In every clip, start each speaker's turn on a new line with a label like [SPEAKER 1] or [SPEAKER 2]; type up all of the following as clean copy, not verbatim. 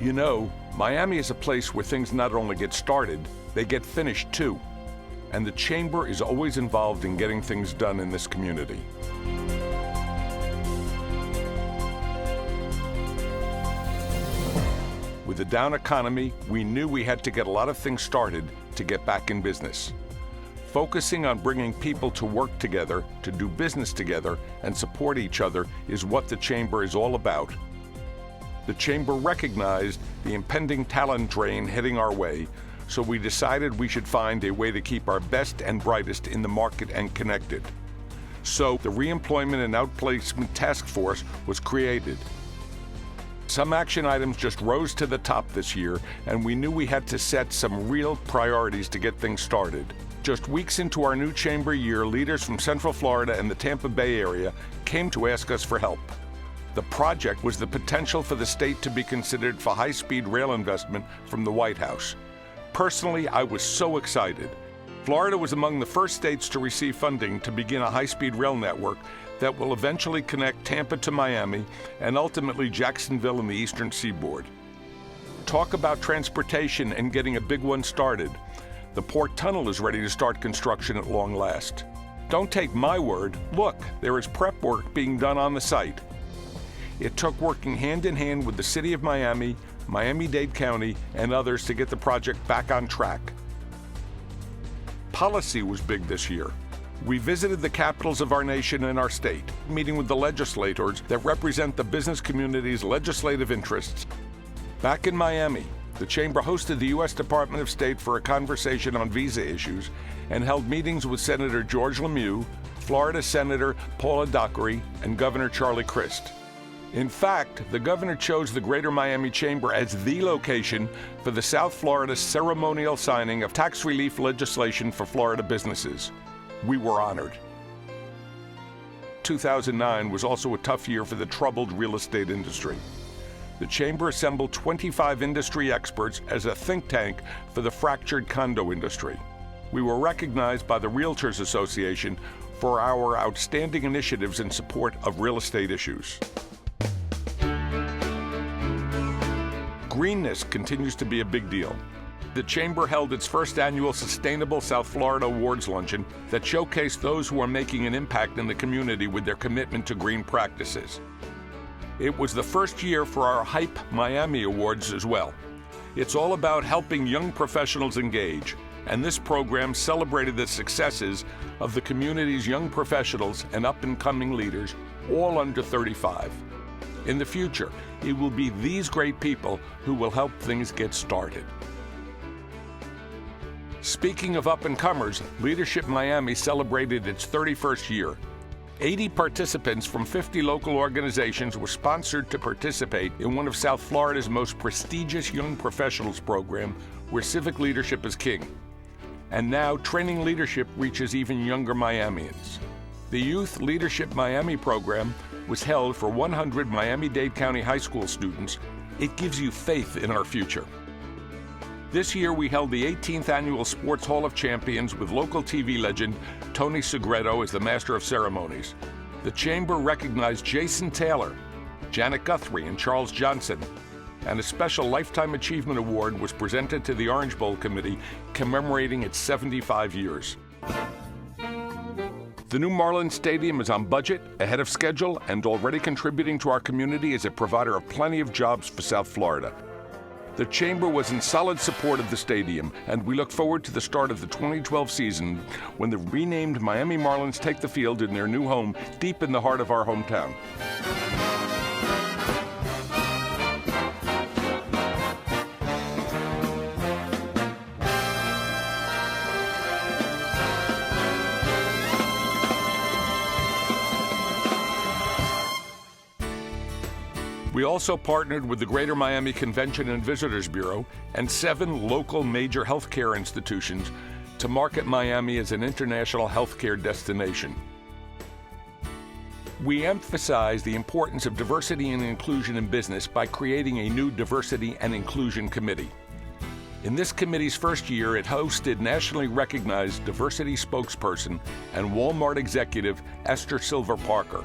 [SPEAKER 1] You know, Miami is a place where things not only get started, they get finished too. And the Chamber is always involved in getting things done in this community. With the down economy, we knew we had to get a lot of things started to get back in business. Focusing on bringing people to work together, to do business together, and support each other is what the Chamber is all about. The Chamber recognized the impending talent drain heading our way, so we decided we should find a way to keep our best and brightest in the market and connected. So the Reemployment and Outplacement Task Force was created. Some action items just rose to the top this year, and we knew we had to set some real priorities to get things started. Just weeks into our new Chamber year, leaders from Central Florida and the Tampa Bay area came to ask us for help. The project was the potential for the state to be considered for high-speed rail investment from the White House. Personally, I was so excited. Florida was among the first states to receive funding to begin a high-speed rail network that will eventually connect Tampa to Miami and ultimately Jacksonville and the Eastern Seaboard. Talk about transportation and getting a big one started. The Port Tunnel is ready to start construction at long last. Don't take my word. Look, there is prep work being done on the site. It took working hand in hand with the City of Miami, Miami-Dade County, and others to get the project back on track. Policy was big this year. We visited the capitals of our nation and our state, meeting with the legislators that represent the business community's legislative interests. Back in Miami, the Chamber hosted the U.S. Department of State for a conversation on visa issues and held meetings with Senator George Lemieux, Florida Senator Paula Dockery, and Governor Charlie Crist. In fact, the governor chose the Greater Miami Chamber as the location for the South Florida ceremonial signing of tax relief legislation for Florida businesses. We were honored. 2009 was also a tough year for the troubled real estate industry. The Chamber assembled 25 industry experts as a think tank for the fractured condo industry. We were recognized by the Realtors Association for our outstanding initiatives in support of real estate issues. Greenness continues to be a big deal. The Chamber held its first annual Sustainable South Florida Awards Luncheon that showcased those who are making an impact in the community with their commitment to green practices. It was the first year for our Hype Miami Awards as well. It's all about helping young professionals engage, and this program celebrated the successes of the community's young professionals and up-and-coming leaders, all under 35. In the future, it will be these great people who will help things get started. Speaking of up-and-comers, Leadership Miami celebrated its 31st year. 80 participants from 50 local organizations were sponsored to participate in one of South Florida's most prestigious young professionals program, where civic leadership is king. And now training leadership reaches even younger Miamians. The Youth Leadership Miami program was held for 100 Miami-Dade County high school students. It gives you faith in our future. This year we held the 18th Annual Sports Hall of Champions with local TV legend Tony Segreto as the Master of Ceremonies. The Chamber recognized Jason Taylor, Janet Guthrie, and Charles Johnson, and a special Lifetime Achievement Award was presented to the Orange Bowl Committee commemorating its 75 years. The new Marlins Stadium is on budget, ahead of schedule, and already contributing to our community as a provider of plenty of jobs for South Florida. The Chamber was in solid support of the stadium, and we look forward to the start of the 2012 season when the renamed Miami Marlins take the field in their new home deep in the heart of our hometown. We also partnered with the Greater Miami Convention and Visitors Bureau and 7 local major healthcare institutions to market Miami as an international healthcare destination. We emphasize the importance of diversity and inclusion in business by creating a new Diversity and Inclusion Committee. In this committee's first year, it hosted nationally recognized diversity spokesperson and Walmart executive Esther Silver Parker.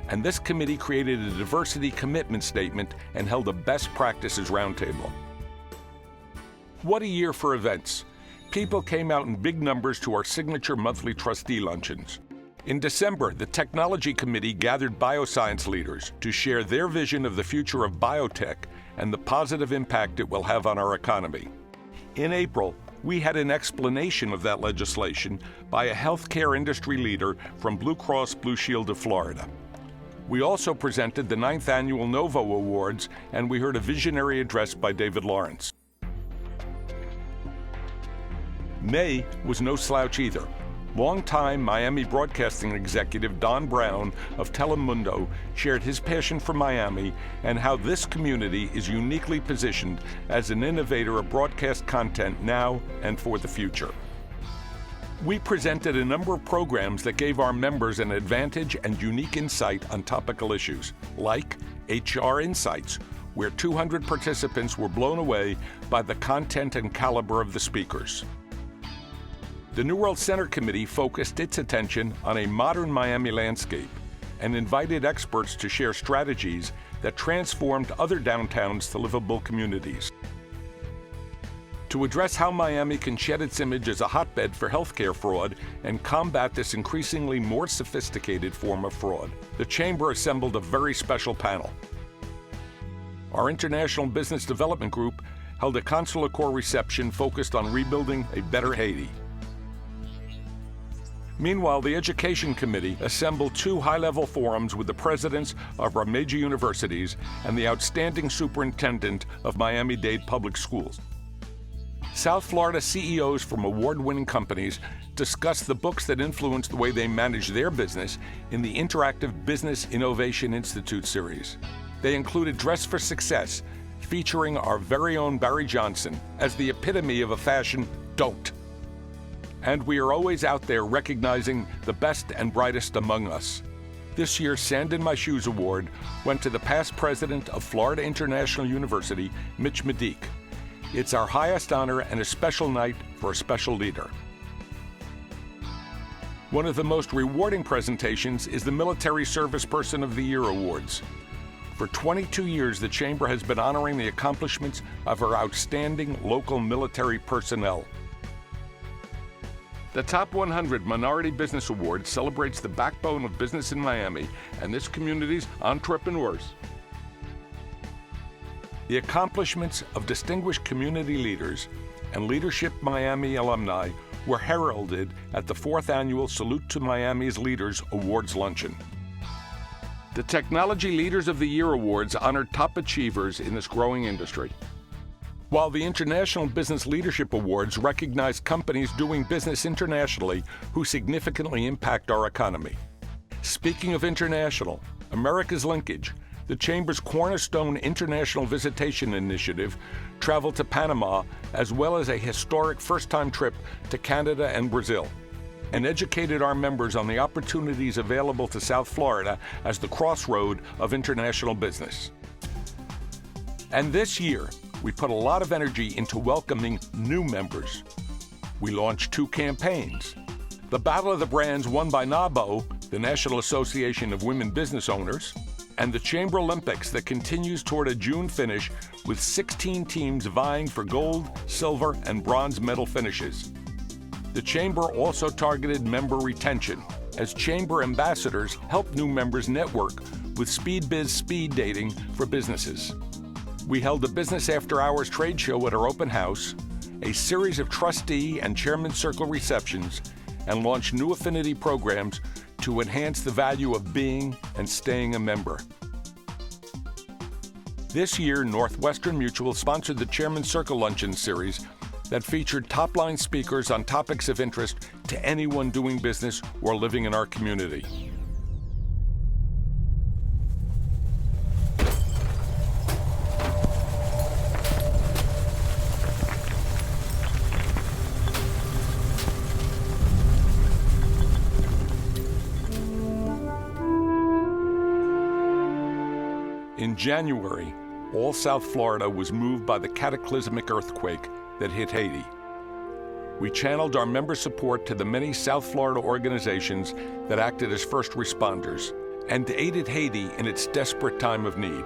[SPEAKER 1] and this committee created a diversity commitment statement and held a best practices roundtable. What a year for events. People came out in big numbers to our signature monthly trustee luncheons. In December, the Technology Committee gathered bioscience leaders to share their vision of the future of biotech and the positive impact it will have on our economy. In April, we had an explanation of that legislation by a healthcare industry leader from Blue Cross Blue Shield of Florida. We also presented the 9th Annual Novo Awards, and we heard a visionary address by David Lawrence. May was no slouch either. Longtime Miami broadcasting executive Don Brown of Telemundo shared his passion for Miami and how this community is uniquely positioned as an innovator of broadcast content now and for the future. We presented a number of programs that gave our members an advantage and unique insight on topical issues, like HR Insights, where 200 participants were blown away by the content and caliber of the speakers. The New World Center Committee focused its attention on a modern Miami landscape and invited experts to share strategies that transformed other downtowns to livable communities. To address how Miami can shed its image as a hotbed for healthcare fraud and combat this increasingly more sophisticated form of fraud, the Chamber assembled a very special panel. Our International Business Development Group held a consular corps reception focused on rebuilding a better Haiti. Meanwhile, the Education Committee assembled 2 high-level forums with the presidents of our major universities and the outstanding superintendent of Miami-Dade Public Schools. South Florida CEOs from award-winning companies discussed the books that influenced the way they manage their business in the Interactive Business Innovation Institute series. They included Dress for Success, featuring our very own Barry Johnson as the epitome of a fashion don't. And we are always out there recognizing the best and brightest among us. This year's Sand in My Shoes Award went to the past president of Florida International University, Mitch Medique. It's our highest honor and a special night for a special leader. One of the most rewarding presentations is the Military Service Person of the Year Awards. For 22 years, the Chamber has been honoring the accomplishments of our outstanding local military personnel. The Top 100 Minority Business Award celebrates the backbone of business in Miami and this community's entrepreneurs. The accomplishments of distinguished community leaders and Leadership Miami alumni were heralded at the 4th Annual Salute to Miami's Leaders Awards Luncheon. The Technology Leaders of the Year Awards honored top achievers in this growing industry, while the International Business Leadership Awards recognize companies doing business internationally who significantly impact our economy. Speaking of international, America's Linkage, the Chamber's cornerstone international visitation initiative, traveled to Panama as well as a historic first-time trip to Canada and Brazil, and educated our members on the opportunities available to South Florida as the crossroad of international business. And this year, we put a lot of energy into welcoming new members. We launched 2 campaigns. The Battle of the Brands won by NABO, the National Association of Women Business Owners, and the Chamber Olympics that continues toward a June finish with 16 teams vying for gold, silver, and bronze medal finishes. The Chamber also targeted member retention, as Chamber ambassadors help new members network with SpeedBiz speed dating for businesses. We held a Business After Hours trade show at our open house, a series of trustee and chairman circle receptions, and launched new affinity programs to enhance the value of being and staying a member. This year, Northwestern Mutual sponsored the Chairman Circle Luncheon series that featured top-line speakers on topics of interest to anyone doing business or living in our community. In January, all South Florida was moved by the cataclysmic earthquake that hit Haiti. We channeled our member support to the many South Florida organizations that acted as first responders, and aided Haiti in its desperate time of need.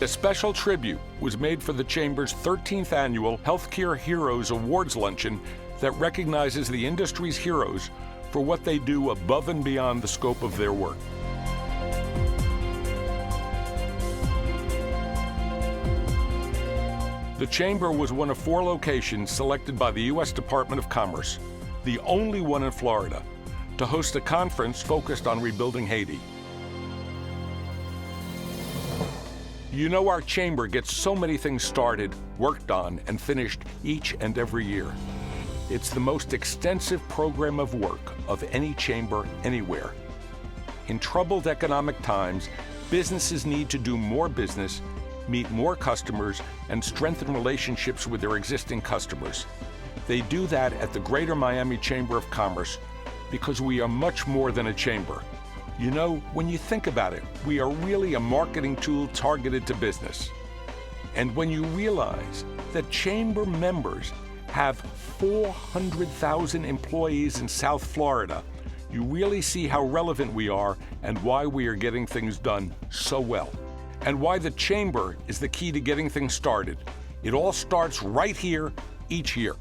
[SPEAKER 1] A special tribute was made for the Chamber's 13th annual Healthcare Heroes Awards Luncheon that recognizes the industry's heroes for what they do above and beyond the scope of their work. The Chamber was one of 4 locations selected by the U.S. Department of Commerce, the only one in Florida, to host a conference focused on rebuilding Haiti. You know, our Chamber gets so many things started, worked on, and finished each and every year. It's the most extensive program of work of any chamber anywhere. In troubled economic times, businesses need to do more business, meet more customers, and strengthen relationships with their existing customers. They do that at the Greater Miami Chamber of Commerce because we are much more than a chamber. You know, when you think about it, we are really a marketing tool targeted to business. And when you realize that chamber members have 400,000 employees in South Florida, you really see how relevant we are and why we are getting things done so well. And why the chamber is the key to getting things started. It all starts right here, each year.